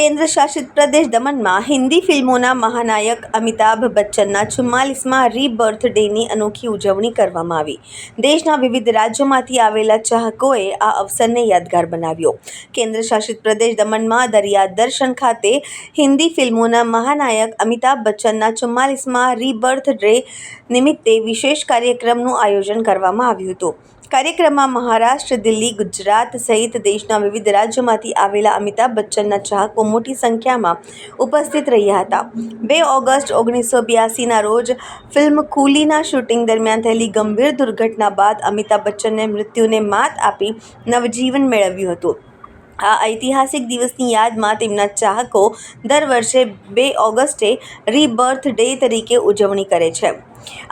કેન્દ્ર શાસિત પ્રદેશ દમણમાં હિન્દી ફિલ્મોના મહાનાયક અમિતાભ બચ્ચનના 44મા રીબર્થ ડેની અનોખી ઉજવણી કરવામાં આવી. દેશના વિવિધ રાજ્યોમાંથી આવેલા ચાહકોએ આ અવસરને યાદગાર બનાવ્યો. કેન્દ્ર શાસિત પ્રદેશ દમણમાં દરિયા દર્શન ખાતે હિન્દી ફિલ્મોના મહાનાયક અમિતાભ બચ્ચનના 44મા રીબર્થ ડે નિમિત્તે વિશેષ કાર્યક્રમનું આયોજન કરવામાં આવ્યું હતું. કાર્યક્રમમાં મહારાષ્ટ્ર, દિલ્હી, ગુજરાત સહિત દેશના વિવિધ રાજ્યોમાંથી આવેલા અમિતાભ બચ્ચનના ચાહકો મોટી સંખ્યામાં ઉપસ્થિત રહ્યા હતા. 2 ઓગસ્ટ 1982ના રોજ ફિલ્મ કૂલીના શૂટિંગ દરમિયાન થયેલી ગંભીર દુર્ઘટના બાદ અમિતાભ બચ્ચને મૃત્યુને માત આપી નવજીવન મેળવ્યું હતું. આ ઐતિહાસિક દિવસની યાદમાં તેમના ચાહકો દર વર્ષે 2 ઓગસ્ટે રીબર્થ ડે તરીકે ઉજવણી કરે છે.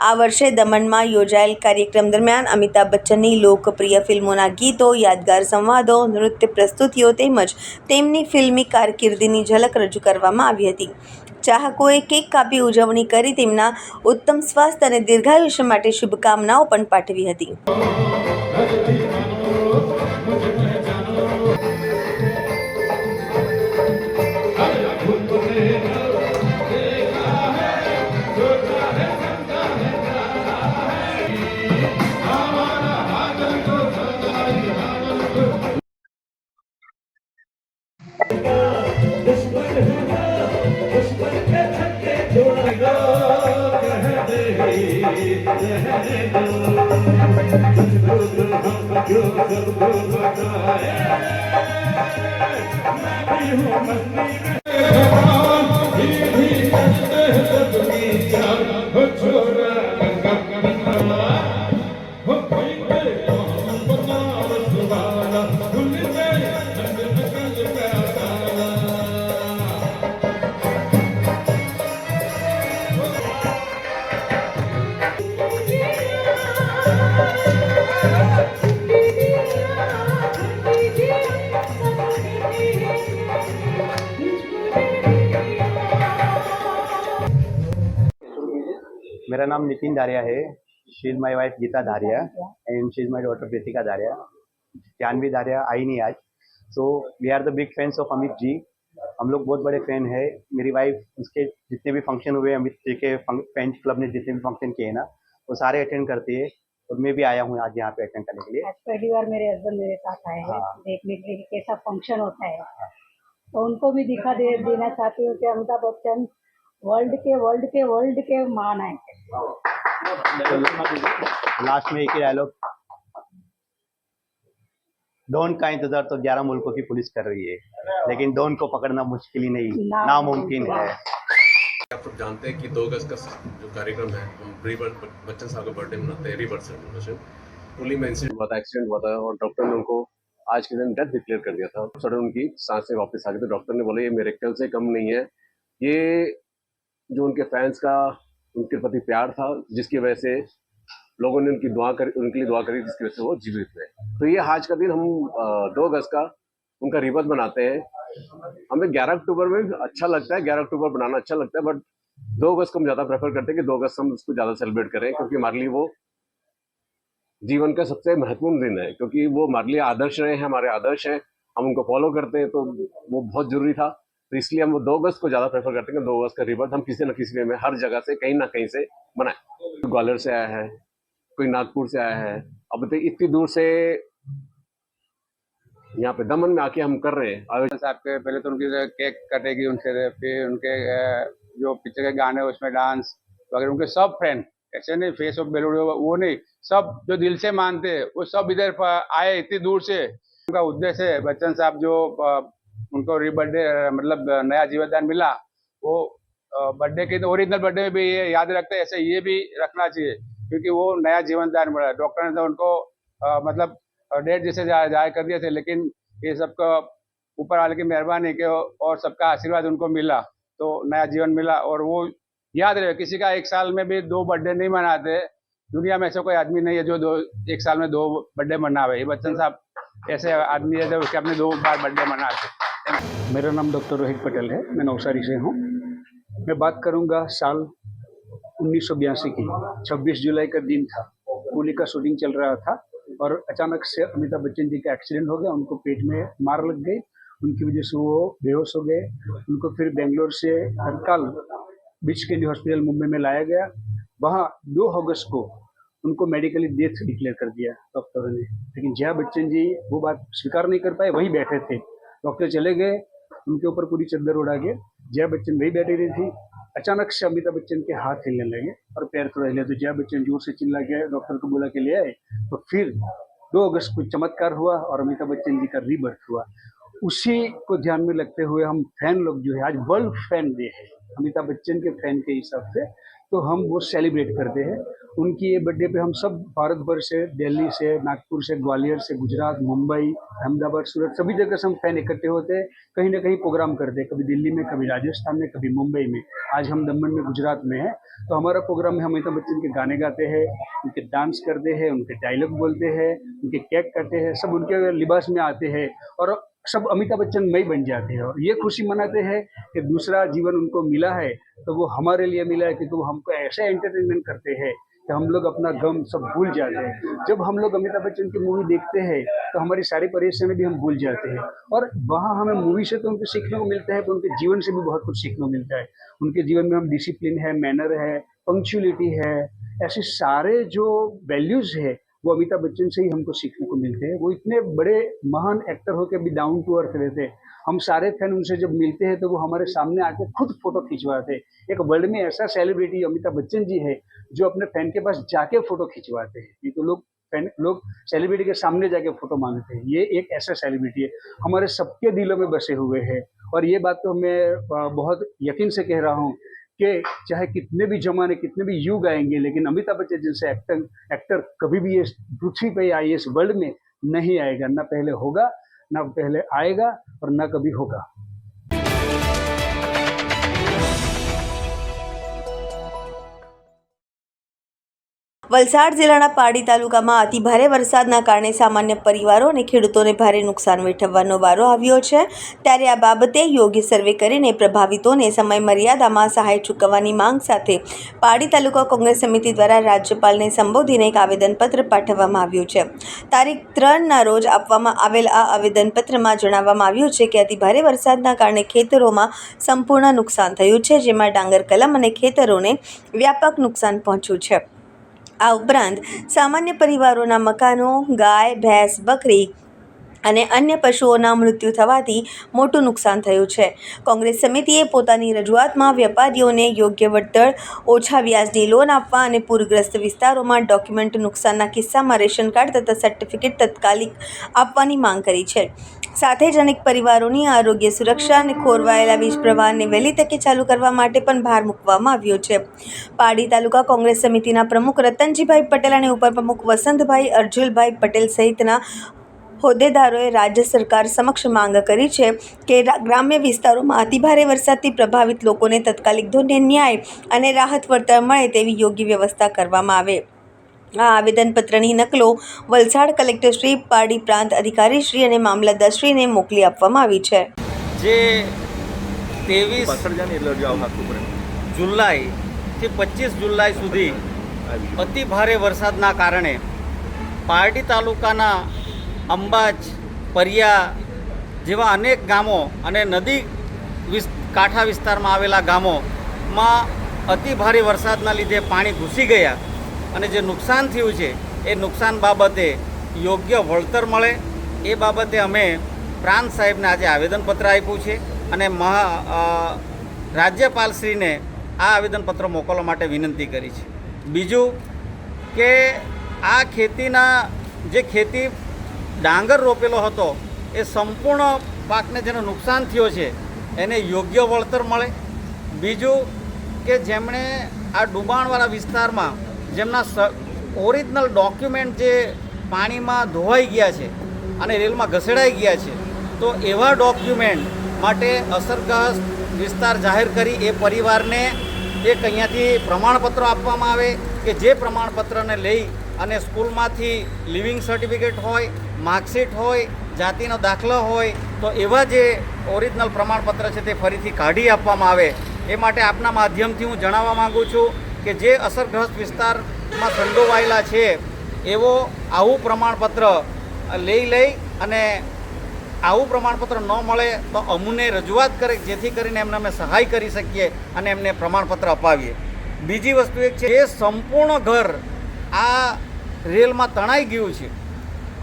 આ વર્ષે દમણમાં યોજાયેલ કાર્યક્રમ દરમિયાન અમિતાભ બચ્ચનની લોકપ્રિય ફિલ્મોના ગીતો, યાદગાર સંવાદો, નૃત્ય પ્રસ્તુતિઓ તેમજ તેમની ફિલ્મી કારકિર્દીની ઝલક રજૂ કરવામાં આવી હતી. ચાહકોએ કેક કાપી ઉજવણી કરી તેમના ઉત્તમ સ્વાસ્થ્ય અને દીર્ઘાયુષ્ય માટે શુભકામનાઓ પણ પાઠવી હતી. मेरा नाम नितिन धारिया है. She is my wife Geeta Dharia and she is my daughter Pritika Dharia. Janvi Dharia आई नहीं आज. So we are the big fans of Amit ji. हम लोग बहुत बड़े फैन है. मेरी वाइफ उसके जितने भी फंक्शन हुए अमित जी के फैंस क्लब ने जितने भी फंक्शन किए ना वो सारे अटेंड करती है और मैं भी आया हूँ आज यहाँ पे अटेंड करने के लिए. आज पहली बार मेरे हस्बैंड मेरे साथ आए हैं देखने के लिए कैसा फंक्शन होता है, तो उनको भी देना चाहती हूँ कि अमिताभ बच्चन वर्ल्ड के महान है. लास्ट में एक ही डायलॉग, डॉन का इंतजार तो 11 मुल्कों की पुलिस कर रही है, लेकिन डॉन को पकड़ना मुश्किल ही नहीं नामुमकिन है. आप लोग जानते हैं कि 2 अगस्त का जो कार्यक्रम है हम बच्चन साहब का बर्थडे मनाते हैं, रीबर्थ सेलिब्रेशन. पुली में इंसिडेंट हुआ था, एक्सीडेंट हुआ था और डॉक्टर ने उनको आज के दिन डेथ डिक्लेयर कर दिया था. सडन उनकी सांसें वापस आ गई तो डॉक्टर ने बोला ये मिरेकल से कम नहीं है, ये जो उनके फैंस का उनके प्रति प्यार था जिसकी वजह से लोगों ने उनके लिए दुआ करी जिसकी वजह से वो जीवित हुए. तो ये आज का दिन हम 2 अगस्त का उनका रिबर्थ मनाते हैं. हमें 11 अक्टूबर में अच्छा लगता है, 11 अक्टूबर बनाना अच्छा लगता है, बट 2 अगस्त को हम ज़्यादा प्रेफर करते हैं कि 2 अगस्त हम उसको ज़्यादा सेलिब्रेट करें क्योंकि हमारे लिए वो जीवन का सबसे महत्वपूर्ण दिन है. क्योंकि वो हमारे लिए आदर्श रहे हैं, हमारे आदर्श हैं, हम उनको फॉलो करते हैं, तो वो बहुत जरूरी था. तो इसलिए हम 2 अगस्त को ज़्यादा प्रेफर करते हैं कि 2 अगस्त का रिबर्थ हम किसी न किसी वे में हर जगह से कहीं ना कहीं से मनाएं. कोई ग्वालियर से आया है, कोई नागपुर से आया है, अब तो इतनी दूर से यहाँ पे दमन में आके हम कर रहे हैं आयोजन. साहब के पहले तो उनकी केक कटेगी उनसे, फिर उनके जो पिक्चर के गाने उसमें डांस वगैरह, उनके सब फ्रेंड ऐसे नहीं फेस ऑफ बेलूड वो नहीं, सब जो दिल से मानते हैं वो सब इधर आए इतनी दूर से. उनका उद्देश्य है बच्चन साहब जो उनको रीबर्थडे मतलब नया जीवनदान मिला, वो बर्थडे के ओरिजिनल बर्थडे में भी ये याद रखते हैं, ऐसे ये भी रखना चाहिए क्योंकि वो नया जीवनदान मिला. डॉक्टर ने तो उनको मतलब डेट जैसे जाहिर कर दिए थे, लेकिन ये सबका ऊपर वाले की मेहरबानी के और सबका आशीर्वाद उनको मिला तो नया जीवन मिला. और वो याद रहे किसी का 1 साल में भी 2 बर्थडे नहीं मनाते. दुनिया में ऐसा कोई आदमी नहीं है जो 1 साल में 2 बर्थडे मनावे. ये बच्चन साहब ऐसे आदमी है जो उसके अपने 2 बार बर्थडे मनाते. मेरा नाम डॉक्टर रोहित पटेल है, मैं नवसारी से हूँ. मैं बात करूँगा साल 1982 की. 26 जुलाई का दिन था, कूली का शूटिंग चल रहा था और अचानक से अमिताभ बच्चन जी का एक्सीडेंट हो गया. उनको पेट में मार लग गई उनकी वजह से वो बेहोश हो गए। उनको फिर बेंगलोर से हड़ताल बीच कैंडी हॉस्पिटल मुंबई में लाया गया। वहाँ 2 अगस्त को उनको मेडिकली डेथ डिक्लेयर कर दिया डॉक्टरों ने। लेकिन जया बच्चन जी वो बात स्वीकार नहीं कर पाए, वहीं बैठे थे। डॉक्टर चले गए, उनके ऊपर पूरी चद्दर उड़ा के जया बच्चन वही बैठी रही थी। अचानक से अमिताभ बच्चन के हाथ हिलने लगे और पैर थोड़ा हिले, तो जया बच्चन जोर से चिल्ला के डॉक्टर को बुला के ले आए। तो फिर 2 अगस्त को चमत्कार हुआ और अमिताभ बच्चन जी का रीबर्थ हुआ। उसी को ध्यान में रखते हुए हम फैन लोग जो है, आज वर्ल्ड फैन डे है अमिताभ बच्चन के फैन के हिसाब से, तो हम वो सेलिब्रेट करते हैं। उनकी ये बर्थडे पे हम सब भारत भर से, दिल्ली से, नागपुर से, ग्वालियर से, गुजरात, मुंबई, अहमदाबाद, सूरत, सभी जगह से हम फैन इकट्ठे होते हैं। कहीं ना कहीं प्रोग्राम करते हैं, कभी दिल्ली में, कभी राजस्थान में, कभी मुंबई में। आज हम दमन में, गुजरात में है। तो हमारा प्रोग्राम में हम अमिताभ बच्चन के गाने गाते हैं, उनके डांस करते हैं, उनके डायलॉग बोलते हैं, उनके केक काटते हैं, सब उनके लिबास में आते हैं और सब अमिताभ बच्चन में ही बन जाते हैं। और ये खुशी मनाते हैं कि दूसरा जीवन उनको मिला है, तो वो हमारे लिए मिला है, क्योंकि वो हमको ऐसे एंटरटेनमेंट करते हैं कि हम लोग अपना गम सब भूल जाते हैं। जब हम लोग अमिताभ बच्चन की मूवी देखते हैं तो हमारी सारी परेशानी भी हम भूल जाते हैं। और वहाँ हमें मूवी से तो उनके सीखने को मिलता है, पर उनके जीवन से भी बहुत कुछ सीखने को मिलता है। उनके जीवन में हम डिसिप्लिन है, मैनर है, पंक्चुअलिटी है, ऐसे सारे जो वैल्यूज़ है वो अमिताभ बच्चन से ही हमको सीखने को मिलते हैं। वो इतने बड़े महान एक्टर होकर भी डाउन टू अर्थ रहते हैं। हम सारे फैन उनसे जब मिलते हैं तो वो हमारे सामने आके खुद फोटो खिंचवाते हैं। एक वर्ल्ड में ऐसा सेलिब्रिटी अमिताभ बच्चन जी है जो अपने फैन के पास जाके फोटो खिंचवाते हैं। ये तो लोग सेलिब्रिटी के सामने जाके फोटो मांगते हैं, ये एक ऐसा सेलिब्रिटी है हमारे सबके दिलों में बसे हुए हैं। और ये बात तो मैं बहुत यकीन से कह रहा हूँ कि चाहे कितने भी जमाने, कितने भी युग आएंगे, लेकिन अमिताभ बच्चन जैसे एक्टर कभी भी इस पृथ्वी पे या इस वर्ल्ड में नहीं आएगा। ना पहले होगा, ना पहले आएगा और ना कभी होगा। વલસાડ જિલ્લાના પાડી તાલુકામાં અતિભારે વરસાદના કારણે સામાન્ય પરિવારો અને ખેડૂતોને ભારે નુકસાન વેઠવવાનો વારો આવ્યો છે। ત્યારે આ બાબતે યોગ્ય સર્વે કરીને પ્રભાવિતોને સમય મર્યાદામાં સહાય ચૂકવવાની માંગ સાથે પાડી તાલુકા કોંગ્રેસ સમિતિ દ્વારા રાજ્યપાલને સંબોધીને એક આવેદનપત્ર પાઠવવામાં આવ્યું છે। તારીખ 3ના રોજ આપવામાં આવેલ આ આવેદનપત્રમાં જણાવવામાં આવ્યું છે કે અતિભારે વરસાદના કારણે ખેતરોમાં સંપૂર્ણ નુકસાન થયું છે, જેમાં ડાંગર કલમ અને ખેતરોને વ્યાપક નુકસાન પહોંચ્યું છે। આ ઉપરાંત સામાન્ય પરિવારોના મકાનો, ગાય, ભેંસ, બકરી અને અન્ય પશુઓના મૃત્યુ થવાથી મોટું નુકસાન થયું છે। કોંગ્રેસ સમિતિએ પોતાની રજૂઆતમાં વેપારીઓને યોગ્ય વળતર, ઓછા વ્યાજની લોન આપવા અને પૂરગ્રસ્ત વિસ્તારોમાં ડોક્યુમેન્ટ નુકસાનના કિસ્સામાં રેશન કાર્ડ તથા સર્ટિફિકેટ તાત્કાલિક આપવાની માંગ કરી છે। સાથે જ અનેક પરિવારોની આરોગ્ય સુરક્ષા અને ખોરવાયેલા વીજ પ્રવાહને વહેલી તકે ચાલુ કરવા માટે પણ ભાર મૂકવામાં આવ્યો છે। પાડી તાલુકા કોંગ્રેસ સમિતિના પ્રમુખ રતનજીભાઈ પટેલ અને ઉપપ્રમુખ વસંતભાઈ અર્જુલભાઈ પટેલ સહિતના હોદ્દેદારોએ રાજ્ય સરકાર સમક્ષ માંગ કરી છે કે ગ્રામ્ય વિસ્તારોમાં અતિભારે વરસાદથી પ્રભાવિત લોકોને તાત્કાલિક ધોરણે ન્યાય અને રાહત વળતર મળે તેવી યોગ્ય વ્યવસ્થા કરવામાં આવે। આ આવેદનપત્રની નકલો વલસાડ કલેક્ટરશ્રી, પાડી પ્રાંત અધિકારીશ્રી અને મામલતદારશ્રીને મોકલી આપવામાં આવી છે। જે 23 જુલાઈથી 25 જુલાઈ સુધી અતિ ભારે વરસાદના કારણે પારડી તાલુકાના અંબાજ, પરિયા જેવા અનેક ગામો અને નદી કાંઠા વિસ્તારમાં આવેલા ગામોમાં અતિ ભારે વરસાદના લીધે પાણી ઘૂસી ગયા અને જે નુકસાન થયું છે એ નુકસાન બાબતે યોગ્ય વળતર મળે એ બાબતે અમે પ્રાંત સાહેબને આજે આવેદનપત્ર આપ્યું છે અને રાજ્યપાલશ્રીને આ આવેદનપત્ર મોકલવા માટે વિનંતી કરી છે। બીજું કે આ ખેતીના જે ખેતી ડાંગર રોપેલો હતો એ સંપૂર્ણ પાકને જેનું નુકસાન થયો છે એને યોગ્ય વળતર મળે। બીજું કે જેમણે આ ડુબાણવાળા વિસ્તારમાં જેમના ઓરિજિનલ ડોક્યુમેન્ટ જે પાણીમાં ધોવાઈ ગયા છે અને રેલમાં ઘસેડાઈ ગયા છે, તો એવા ડોક્યુમેન્ટ માટે અસરગ્રસ્ત વિસ્તાર જાહેર કરી એ પરિવારને એક અહીંયાથી પ્રમાણપત્રો આપવામાં આવે કે જે પ્રમાણપત્રને લઈ અને સ્કૂલમાંથી લિવિંગ સર્ટિફિકેટ હોય, માર્કશીટ હોય, જાતિનો દાખલો હોય, તો એવા જે ઓરિજિનલ પ્રમાણપત્ર છે તે ફરીથી કાઢી આપવામાં આવે। એ માટે આપના માધ્યમથી હું જણાવવા માગું છું કે જે અસરગ્રસ્ત વિસ્તારમાં સંડોવાયેલા છે એવો આવું પ્રમાણપત્ર લઈ અને આવું પ્રમાણપત્ર ન મળે તો અમને રજૂઆત કરે જેથી કરીને એમને અમે સહાય કરી શકીએ અને એમને પ્રમાણપત્ર અપાવીએ. બીજી વસ્તુ એક છે, એ સંપૂર્ણ ઘર આ રેલમાં તણાઈ ગયું છે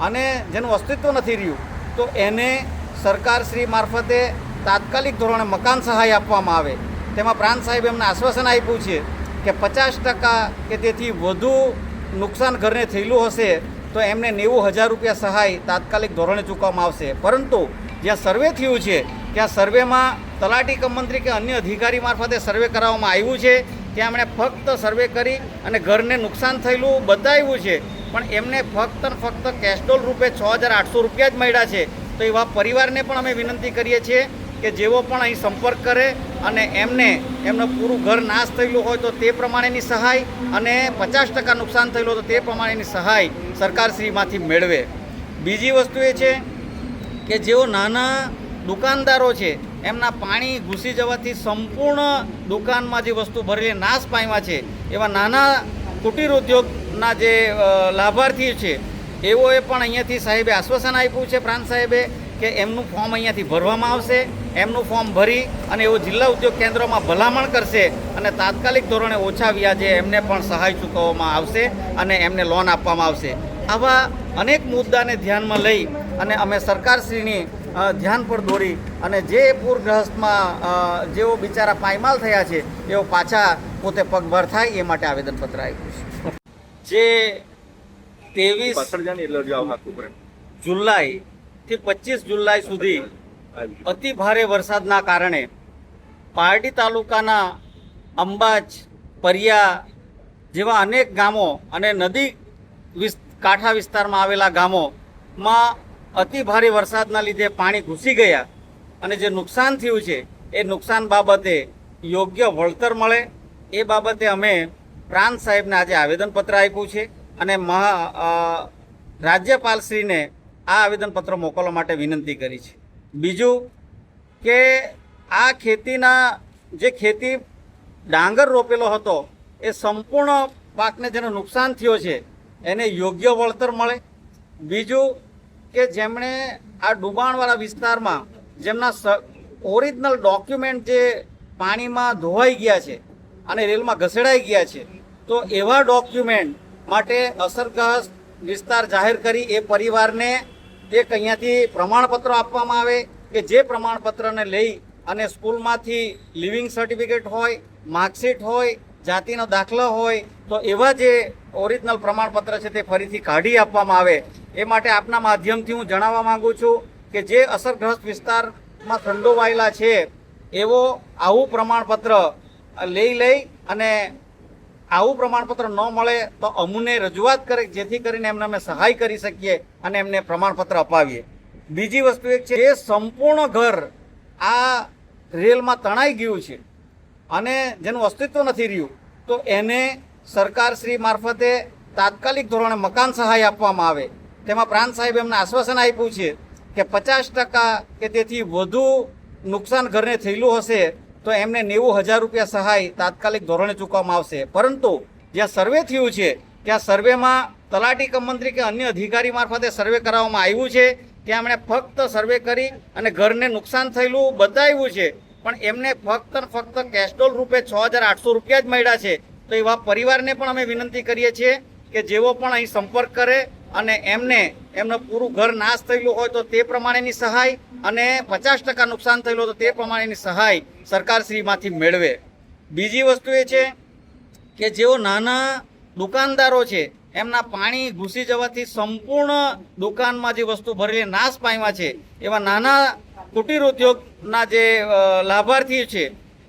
અને જેનું અસ્તિત્વ નથી રહ્યું, તો એને સરકારશ્રી મારફતે તાત્કાલિક ધોરણે મકાન સહાય આપવામાં આવે. તેમાં પ્રાંત સાહેબે એમને આશ્વાસન આપ્યું છે કે 50% કે તેથી વધુ નુકસાન ઘરને થયેલું હશે તો એમને 90,000 રૂપિયા સહાય તાત્કાલિક ધોરણે ચૂકવવામાં આવશે. પરંતુ જ્યાં સર્વે થયું છે ત્યાં સર્વેમાં તલાટી કમ મંત્રી કે અન્ય અધિકારી મારફતે સર્વે કરાવવામાં આવ્યું છે. ત્યાં એમણે ફક્ત સર્વે કરી અને ઘરને નુકસાન થયેલું બતાવ્યું છે, પણ એમને ફક્ત ને ફક્ત કેશડોલ રૂપે 6,800 રૂપિયા જ મળ્યા છે. તો એવા પરિવારને પણ અમે વિનંતી કરીએ છીએ કે જેઓ પણ અહીં સંપર્ક કરે અને એમનું પૂરું ઘર નાશ થયેલું હોય તો તે પ્રમાણેની સહાય અને 50% નુકસાન થયેલું હોય તો તે પ્રમાણેની સહાય સરકારશ્રીમાંથી મેળવે. બીજી વસ્તુ એ છે કે જેઓ નાના દુકાનદારો છે એમના પાણી ઘૂસી જવાથી સંપૂર્ણ દુકાનમાં જે વસ્તુ ભરેલી નાશ પામ્યા છે, એવા નાના કુટીર ઉદ્યોગના જે લાભાર્થી છે એઓએ પણ અહીંયાથી સાહેબે આશ્વાસન આપ્યું છે પ્રાંત સાહેબે કે એમનું ફોર્મ અહીંયાથી ભરવામાં આવશે. એમનું ફોર્મ ભરી અને એઓ જિલ્લા ઉદ્યોગ કેન્દ્રોમાં ભલામણ કરશે અને તાત્કાલિક ધોરણે ઓછા વ્યાજે એમને પણ સહાય ચૂકવવામાં આવશે અને એમને લોન આપવામાં આવશે. આવા અનેક મુદ્દાને ધ્યાનમાં લઈ અને અમે સરકારશ્રીની ધ્યાન પર દોરી અને જે પૂરગ્રસ્તમાં જેઓ બિચારા પાયમાલ થયા છે એઓ પાછા પોતે પગભર થાય એ માટે આવેદનપત્ર આપ્યું છે. જે 23 જુલાઈથી 25 જુલાઈ સુધી અતિ ભારે વરસાદના કારણે પારડી તાલુકાના અંબાજ, પરિયા જેવા અનેક ગામો અને નદી કાંઠા વિસ્તારમાં આવેલા ગામોમાં અતિ ભારે વરસાદના લીધે પાણી ઘૂસી ગયા અને જે નુકસાન થયું છે એ નુકસાન બાબતે યોગ્ય વળતર મળે એ બાબતે અમે પ્રાંત સાહેબને આજે આવેદનપત્ર આપ્યું છે અને રાજ્યપાલશ્રીને આ આવેદનપત્ર મોકલવા માટે વિનંતી કરી છે. બીજું કે આ ખેતી ડાંગર રોપેલો હતો એ સંપૂર્ણ પાકને જેનો નુકસાન થયો છે એને યોગ્ય વળતર મળે. બીજું કે જેમણે આ ડુબાણવાળા વિસ્તારમાં જેમના ઓરિજિનલ ડોક્યુમેન્ટ જે પાણીમાં ધોવાઈ ગયા છે અને રેલમાં ઘસેડાઈ ગયા છે, તો એવા ડોક્યુમેન્ટ માટે અસરગ્રસ્ત વિસ્તાર જાહેર કરી એ પરિવારને એક અહીંયાથી પ્રમાણપત્રો આપવામાં આવે કે જે પ્રમાણપત્રને લઈ અને સ્કૂલમાંથી લિવિંગ સર્ટિફિકેટ હોય, માર્કશીટ હોય, જાતિનો દાખલો હોય, તો એવા જે ઓરિજિનલ પ્રમાણપત્ર છે તે ફરીથી કાઢી આપવામાં આવે. એ માટે આપના માધ્યમથી હું જણાવવા માંગુ છું કે જે અસરગ્રસ્ત વિસ્તારમાં સંડોવાયેલા છે એવો આવું પ્રમાણપત્ર લઈ અને આવું પ્રમાણપત્ર ન મળે તો અમને રજૂઆત કરે જેથી કરીને એમને અમે સહાય કરી શકીએ અને એમને પ્રમાણપત્ર અપાવીએ. બીજી વસ્તુ એક છે, એ સંપૂર્ણ ઘર આ રેલમાં તણાઈ ગયું છે અને જેનું અસ્તિત્વ નથી રહ્યું, તો એને સરકારશ્રી મારફતે તાત્કાલિક ધોરણે મકાન સહાય આપવામાં આવે. તેમાં પ્રાંત સાહેબે એમને આશ્વાસન આપ્યું છે કે 50% કે તેથી વધુ નુકસાન ઘરને થયેલું હશે તો એમને 90,000 રૂપિયા સહાય તાત્કાલિક ધોરણે ચૂકવવામાં આવશે. પરંતુ જ્યાં સર્વે થયું છે ત્યાં સર્વેમાં તલાટી કમ મંત્રી કે અન્ય અધિકારી મારફતે સર્વે કરાવવામાં આવ્યું છે. ત્યાં એમણે ફક્ત સર્વે કરી અને ઘરને નુકસાન થયેલું બતાવ્યું છે, પણ એમને ફક્ત કેશડોલ રૂપે 6,800 રૂપિયા જ મળ્યા છે. તો એવા પરિવારને પણ અમે વિનંતી કરીએ છીએ કે જેઓ પણ અહીં સંપર્ક કરે અને એમનું પૂરું ઘર નાશ થયેલું હોય તો તે પ્રમાણેની સહાય અને 50% નુકસાન થયેલું હોય તો તે પ્રમાણેની સહાય સરકારશ્રીમાંથી મેળવે. બીજી વસ્તુ એ છે કે જેઓ નાના દુકાનદારો છે એમના પાણી ઘૂસી જવાથી સંપૂર્ણ દુકાનમાં જે વસ્તુ ભરેલી નાશ પામ્યા છે, એવા નાના કુટીર ઉદ્યોગના જે લાભાર્થી છે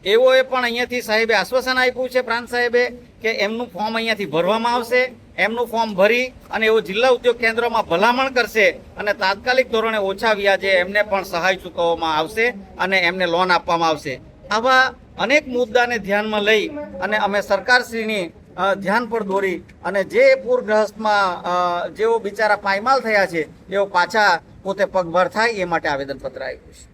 એઓએ પણ અહીંયાથી સાહેબે આશ્વાસન આપ્યું છે પ્રાંત સાહેબે કે એમનું ફોર્મ અહીંયાથી ભરવામાં આવશે. એમનું ફોર્મ ભરી અને એઓ જિલ્લા ઉદ્યોગ કેન્દ્રોમાં ભલામણ કરશે અને તાત્કાલિક ધોરણે ઓછા વ્યાજે એમને પણ સહાય ચૂકવવામાં આવશે અને એમને લોન આપવામાં આવશે. આવા અનેક મુદ્દાને ધ્યાનમાં લઈ અને અમે સરકારશ્રીની ધ્યાન પર દોરી અને જે પૂરગ્રસ્તમાં જેઓ બિચારા પાયમાલ થયા છે એઓ પાછા પોતે પગભર થાય એ માટે આવેદનપત્ર આપ્યું છે.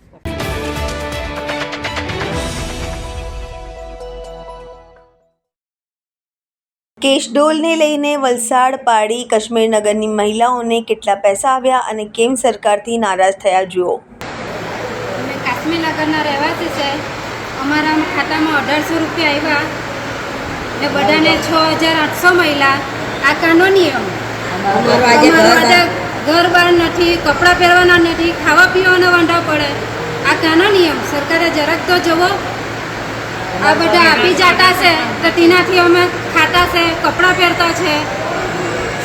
કેશડોલને લઈને વલસાડ પાડી કાશ્મીરનગરની મહિલાઓને કેટલા પૈસા આવ્યા અને કેમ સરકારથી નારાજ થયા જુઓ. અમે કાશ્મીરનગરના રહેવાસી છે. અમારા ખાતામાં 1800 રૂપિયા આવ્યા ને બધાને 6800 મળ્યા. આ કાનો નિયમ. અમારું આજે ઘર બાર નથી, કપડાં પહેરવાના નથી, ખાવા પીવાના વાંધા પડે. આ કાનો નિયમ. સરકારે જરાક તો જવો. આ બધા આપી જાતા છે તો તેનાથી અમે ખાતા છે, કપડાં પહેરતા છે.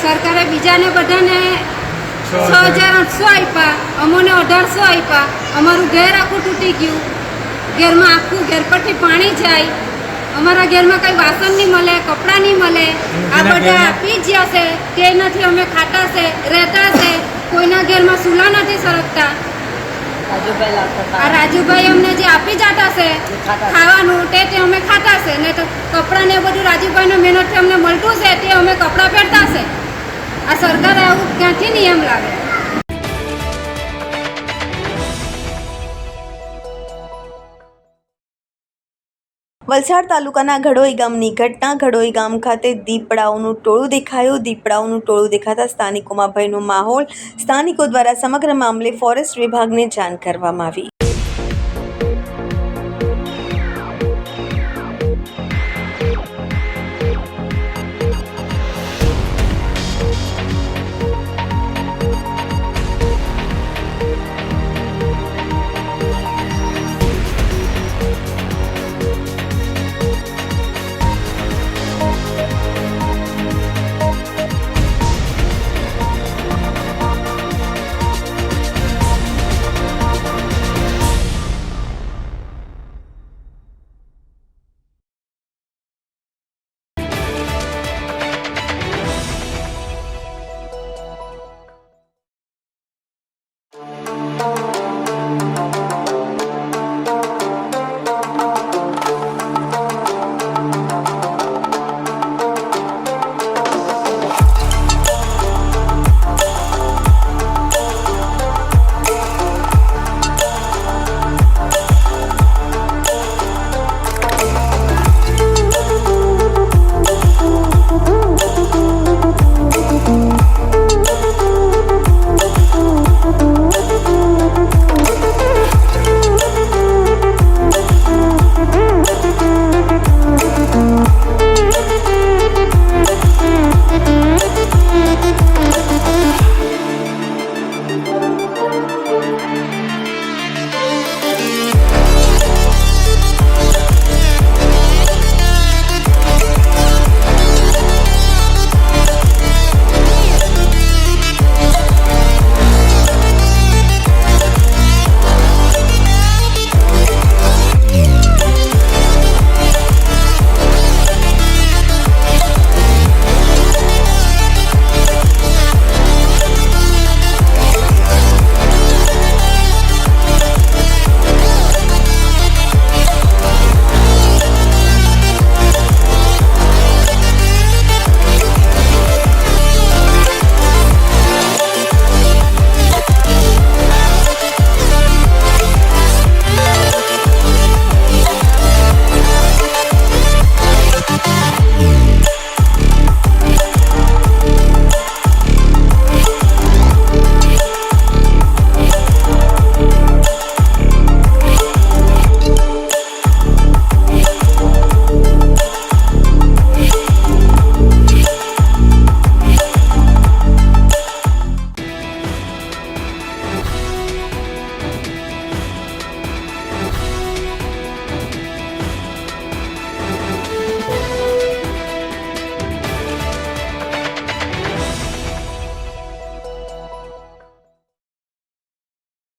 સરકારે બીજાને બધાને 6800 આપ્યા, અમોને 1800 આપ્યા. અમારું ઘર આખું તૂટી ગયું. ઘરમાં આખું ઘર પરથી પાણી જાય. અમારા ઘરમાં કંઈ વાસણ નહીં મળે, કપડાં નહીં મળે. આ બધા આપી જ ગયા છે તે નથી અમે ખાતા છે, રહેતા છે. કોઈના ઘરમાં ચૂલા નથી સરકતા. આ રાજુભાઈ અમને જે આપી જાતા છે ખાવાનું તે અમે ખાતા છે ને તો કપડાં ને બધું રાજુભાઈના મહેનતથી અમને મળતું છે તે અમે કપડાં પહેરતા છે. આ સરકારે આવું ક્યાંથી નિયમ લાગે? વલસાડ તાલુકાના ઘડોઈ ગામની ઘટના. ઘડોઈ ગામ ખાતે દીપડાઓનું ટોળું દેખાયું. દીપડાઓનું ટોળું દેખાતા સ્થાનિકોમાં ભયનો માહોલ. સ્થાનિકો દ્વારા સમગ્ર મામલે ફોરેસ્ટ વિભાગને જાણ કરવામાં આવી.